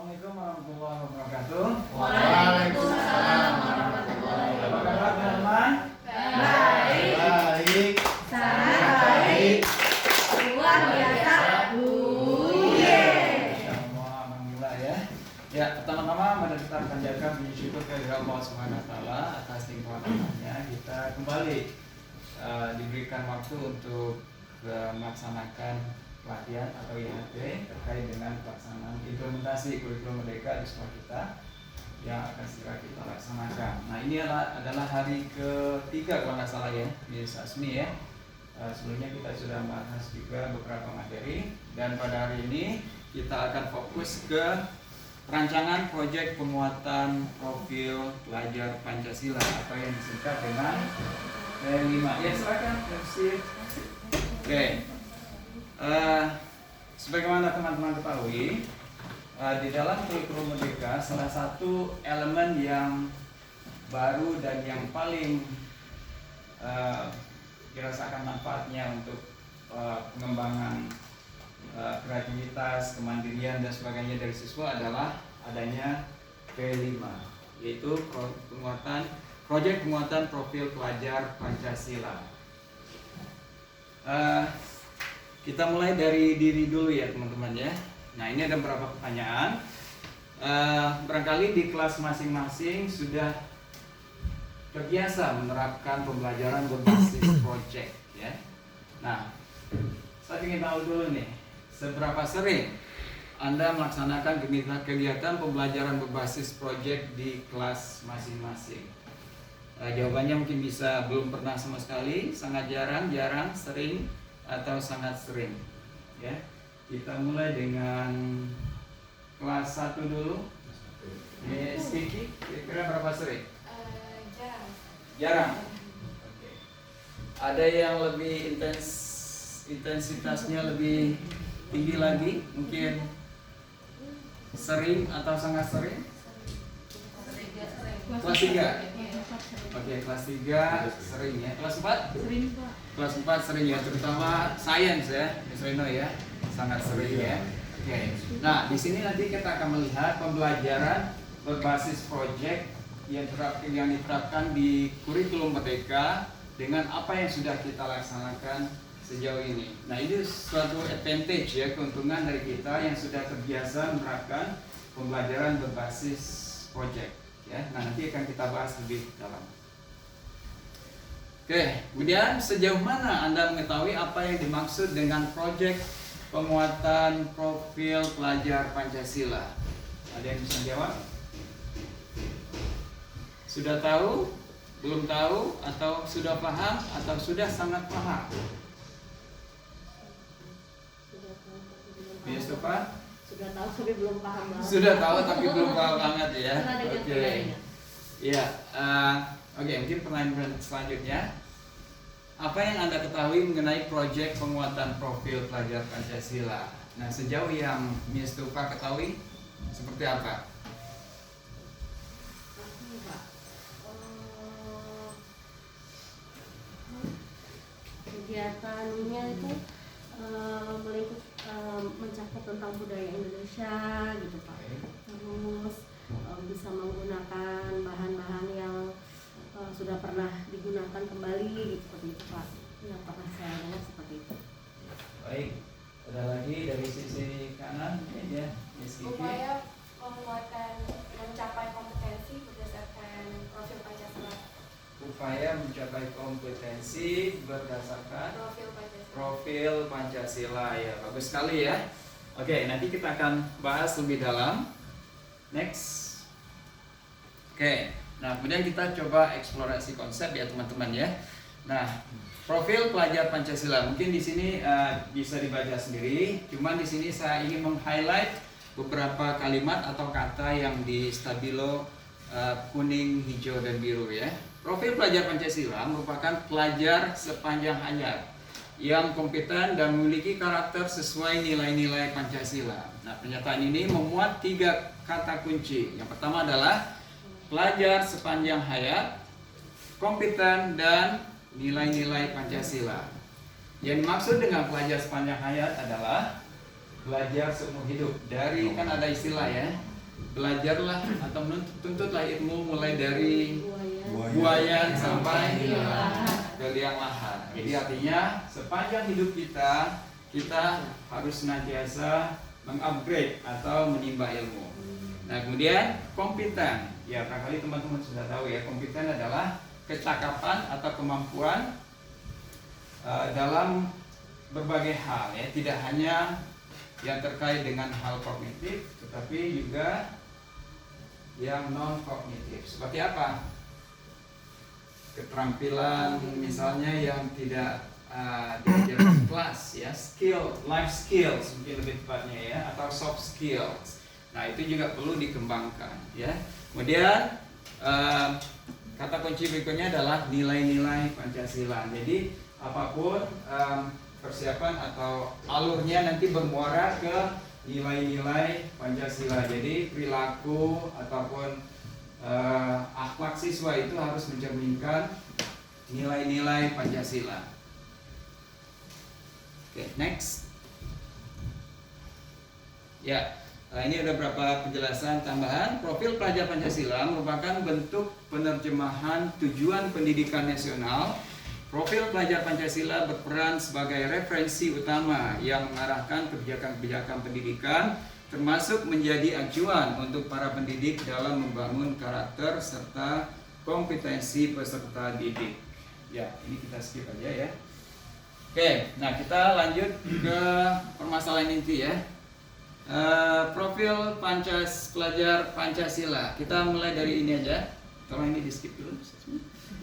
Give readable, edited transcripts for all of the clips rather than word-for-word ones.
Assalamualaikum warahmatullahi wabarakatuh. Waalaikumsalam warahmatullahi Apa kabar wabarakatuh. teman-teman? Baik. Baik. Sangat baik. Luar biasa. Insyaallah, alhamdulillah ya. Ya, pertama-tama mari kita panjatkan puji syukur kepada Allah Subhanahu wa taala atas nikmat-Nya kita kembali diberikan waktu untuk melaksanakan pelatihan atau IHT terkait dengan pelaksanaan implementasi kurikulum Merdeka di sekolah kita yang akan segera kita laksanakan. Nah, ini adalah hari ketiga kalau nggak salah ya, Miss Asmi ya. Sebelumnya kita sudah bahas juga beberapa materi dan pada hari ini kita akan fokus ke rancangan proyek penguatan profil pelajar Pancasila atau yang disingkat dengan P5. Ya, silakan. Oke. Sebagaimana teman-teman ketahui, di dalam kurikulum Merdeka salah satu elemen yang baru dan yang paling dirasakan manfaatnya untuk pengembangan kreativitas, kemandirian dan sebagainya dari siswa adalah adanya P5, yaitu proyek penguatan profil pelajar Pancasila. Kita mulai dari diri dulu ya teman-teman ya. Nah, ini ada beberapa pertanyaan. Barangkali di kelas masing-masing sudah terbiasa menerapkan pembelajaran berbasis project ya. Nah, saya ingin tahu dulu nih, seberapa sering Anda melaksanakan kegiatan pembelajaran berbasis project di kelas masing-masing? Jawabannya mungkin bisa belum pernah sama sekali, sangat jarang, sering, atau sangat sering ya. Kita mulai dengan kelas 1 dulu. Miss Kiki, kira-kira berapa sering? Jarang. Oke. Ada yang lebih intensitasnya lebih tinggi lagi, mungkin sering atau sangat sering? Kelas 3. Oke, kelas 3 sering ya. Kelas 4? Sering, Pak. Kelas 4 sering ya, terutama sains ya, Miss Reno ya, sangat sering ya. Oke. Nah, di sini nanti kita akan melihat pembelajaran berbasis project yang diterapkan di kurikulum Merdeka dengan apa yang sudah kita laksanakan sejauh ini. Nah, ini suatu advantage ya, keuntungan dari kita yang sudah terbiasa menerapkan pembelajaran berbasis project ya. Nah, nanti akan kita bahas lebih dalam. Oke, kemudian sejauh mana Anda mengetahui apa yang dimaksud dengan proyek penguatan profil pelajar Pancasila? Ada yang bisa jawab? Sudah tahu? Belum tahu? Atau sudah paham? Atau sudah sangat paham? Yes, Pak? Sudah tahu tapi belum paham banget. Sudah tahu tapi belum paham banget ya. Oke. Iya. Oke, mungkin pertanyaan selanjutnya. Apa yang Anda ketahui mengenai proyek penguatan profil pelajar Pancasila? Nah, sejauh yang Miss Tufa ketahui, seperti apa? Kegiatannya itu melingkup mencakup tentang budaya Indonesia gitu, Pak. Terus bisa menggunakan bahan-bahan yang sudah pernah digunakan kembali gitu, seperti itu, Pak. Yang pernah saya dengar seperti itu. Baik. Ada lagi dari sisi kanan ya, Miss Kiki. Upaya penguatan mencapai kompetensi berdasarkan profil Pancasila. Upaya mencapai kompetensi berdasarkan Profil Pancasila. profil Pancasila ya, bagus sekali ya. Oke, nanti kita akan bahas lebih dalam. Next. Oke, nah kemudian kita coba eksplorasi konsep ya teman-teman ya. Nah, profil pelajar Pancasila mungkin di sini bisa dibaca sendiri. Cuman di sini saya ingin meng-highlight beberapa kalimat atau kata yang di stabilo kuning, hijau dan biru ya. Profil pelajar Pancasila merupakan pelajar sepanjang hayat yang kompeten dan memiliki karakter sesuai nilai-nilai Pancasila. Nah, pernyataan ini memuat 3 kata kunci. Yang pertama adalah pelajar sepanjang hayat, kompeten dan nilai-nilai Pancasila. Yang dimaksud dengan pelajar sepanjang hayat adalah belajar seumur hidup. Dari kan ada istilah ya, belajarlah atau tuntutlah ilmu mulai dari Buaya. buayan sampai Liang lahat. ke liang lahat. Jadi artinya sepanjang hidup kita harus senantiasa mengupgrade atau menimba ilmu. Nah kemudian kompeten, ya barangkali teman-teman sudah tahu ya, kompeten adalah kecakapan atau kemampuan dalam berbagai hal ya, tidak hanya yang terkait dengan hal kognitif, tetapi juga yang non kognitif. Seperti apa? Keterampilan misalnya yang tidak diajar di kelas ya, life skills mungkin lebih tepatnya ya, atau soft skills. Nah itu juga perlu dikembangkan ya. Kemudian kata kunci berikutnya adalah nilai-nilai Pancasila. Jadi apapun persiapan atau alurnya nanti bermuara ke nilai-nilai Pancasila. Jadi perilaku ataupun akhlak siswa itu harus mencerminkan nilai-nilai Pancasila. Oke, next. Ya, ini ada beberapa penjelasan tambahan. Profil pelajar Pancasila merupakan bentuk penerjemahan tujuan pendidikan nasional. Profil pelajar Pancasila berperan sebagai referensi utama yang mengarahkan kebijakan-kebijakan pendidikan, termasuk menjadi acuan untuk para pendidik dalam membangun karakter serta kompetensi peserta didik. Ya, ini kita skip aja ya. Oke, nah kita lanjut ke permasalahan inti ya. Profil pelajar Pancasila. Kita mulai dari ini aja. Tolong ini di skip dulu.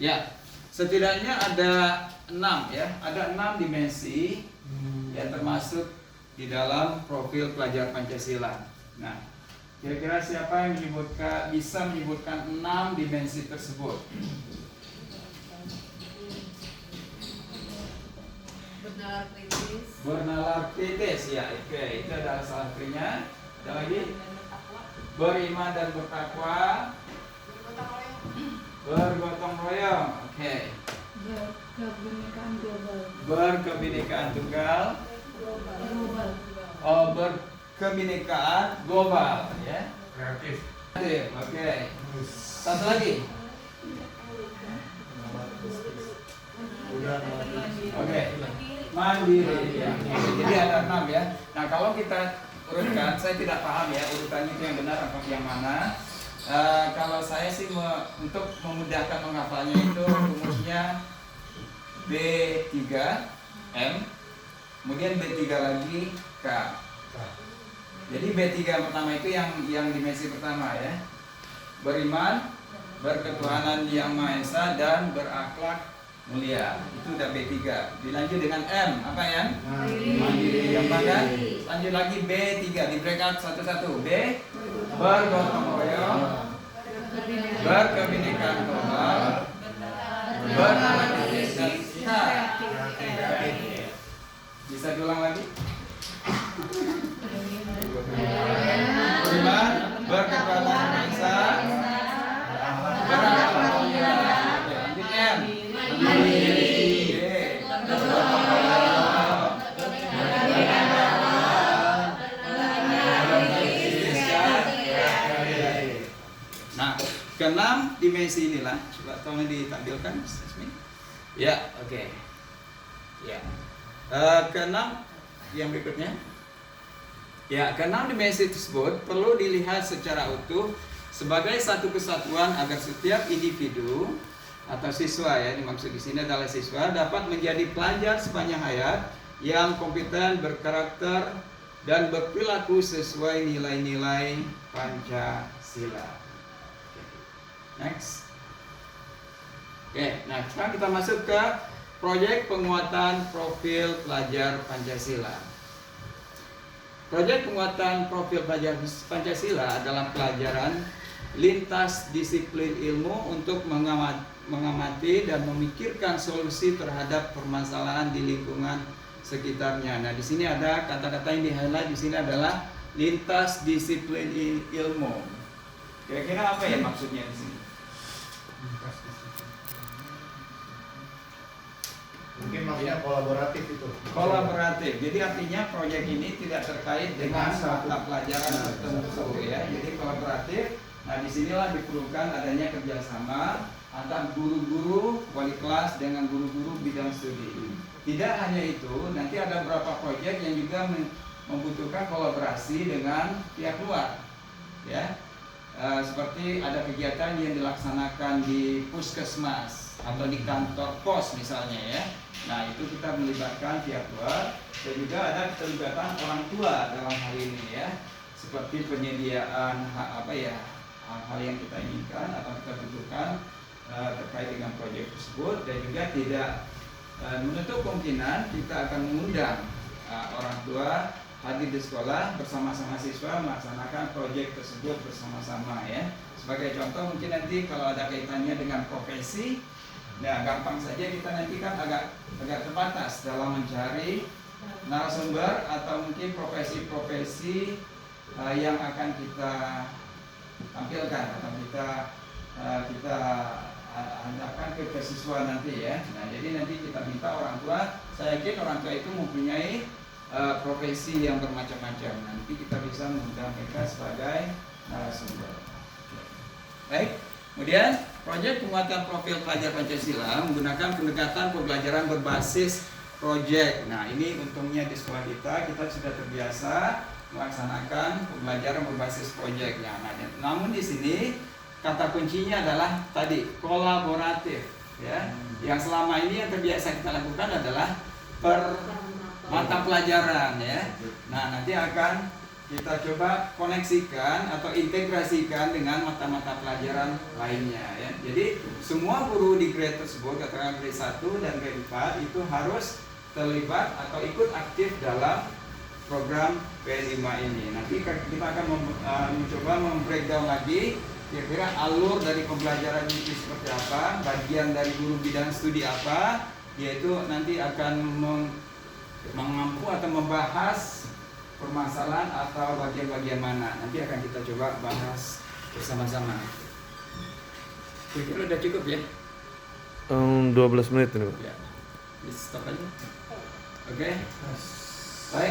Ya, setidaknya ada 6 ya, ada 6 dimensi yang termasuk di dalam profil pelajar Pancasila. Nah, kira-kira siapa yang bisa menyebutkan 6 dimensi tersebut? Bernalar kritis, ya, oke, itu adalah salah satunya. Ada lagi? Beriman dan bertakwa. Bergotong royong, oke. Berkebinekaan global. Berkebinekaan tunggal. Global. Oh, berkebinekaan global, ya. Kreatif. Oke. Satu lagi. Oke. Mandiri. Ya. Jadi ada 6 ya. Nah kalau kita urutkan, saya tidak paham ya urutannya itu yang benar apa yang mana. Kalau saya sih untuk memudahkan menghafalnya itu rumusnya B3 M, kemudian B3 lagi K. Jadi B3 pertama itu yang dimensi pertama ya. Beriman, berketuhanan yang Maha Esa dan berakhlak mulia. Itu udah B3. Dilanjut dengan M, apa ya? Mandiri. Gampang kan? Lanjut lagi B3, di breakout satu-satu. B, bergotong royong, berkebinekaan global, berakhlak dan K. Bisa diulang lagi? Beriman, berketuhanan yang Maha Esa, berakhlak mulia. Lanjut M. Nah, keenam dimensi inilah, coba tolong ditampilkan. Ya, oke. Ya, keenam yang berikutnya. Ya, keenam dimensi tersebut perlu dilihat secara utuh sebagai satu kesatuan agar setiap individu atau siswa ya, dimaksud di sini adalah siswa dapat menjadi pelajar sepanjang hayat yang kompeten, berkarakter dan berperilaku sesuai nilai-nilai Pancasila. Next. Oke, nah sekarang kita masuk ke proyek penguatan profil pelajar Pancasila. Proyek penguatan profil pelajar Pancasila adalah pelajaran lintas disiplin ilmu untuk mengamati dan memikirkan solusi terhadap permasalahan di lingkungan sekitarnya. Nah, di sini ada kata-kata yang di-highlight di sini adalah lintas disiplin ilmu. Kira-kira apa ya maksudnya di sini? Mungkin maksudnya kolaboratif itu. Kolaboratif. Jadi artinya proyek ini tidak terkait dengan mata pelajaran tertentu ya. Jadi kolaboratif. Nah, disinilah diperlukan adanya kerjasama antara guru-guru wali kelas dengan guru-guru bidang studi. Tidak hanya itu, nanti ada beberapa proyek yang juga membutuhkan kolaborasi dengan pihak luar, ya. Seperti ada kegiatan yang dilaksanakan di puskesmas atau di kantor pos misalnya ya. Nah, itu kita melibatkan pihak luar dan juga ada keterlibatan orang tua dalam hal ini ya. Seperti penyediaan hal yang kita inginkan atau kita butuhkan terkait dengan proyek tersebut, dan juga tidak menutup kemungkinan kita akan mengundang orang tua hadir di sekolah bersama-sama siswa melaksanakan proyek tersebut bersama-sama ya. Sebagai contoh mungkin nanti kalau ada kaitannya dengan profesi, nah gampang saja kita nanti kan agak terbatas dalam mencari narasumber atau mungkin profesi-profesi yang akan kita tampilkan atau kita hadapkan ke siswa nanti ya. Nah, jadi nanti kita minta orang tua, saya yakin orang tua itu mempunyai profesi yang bermacam-macam. Nanti kita bisa mengundang mereka sebagai narasumber. Baik, kemudian proyek penguatan profil pelajar Pancasila menggunakan pendekatan pembelajaran berbasis proyek. Nah, ini untungnya di sekolah kita sudah terbiasa melaksanakan pembelajaran berbasis proyek. Nah, namun di sini kata kuncinya adalah tadi kolaboratif, ya. Yang selama ini yang terbiasa kita lakukan adalah per mata pelajaran, ya. Nah, nanti akan kita coba koneksikan atau integrasikan dengan mata-mata pelajaran lainnya, ya. Jadi semua guru di grade tersebut, katakan grade 1 dan grade 4 itu harus terlibat atau ikut aktif dalam program P5 ini. Nanti kita akan mencoba membreakdown lagi kira-kira alur dari pembelajaran itu seperti apa, bagian dari guru bidang studi apa, yaitu nanti akan mengampu atau membahas permasalahan atau bagian-bagian mana. Nanti akan kita coba bahas bersama-sama. Kira-kira udah cukup ya? 12 menit ini, Pak. Ya. Stop aja. Oke. Baik,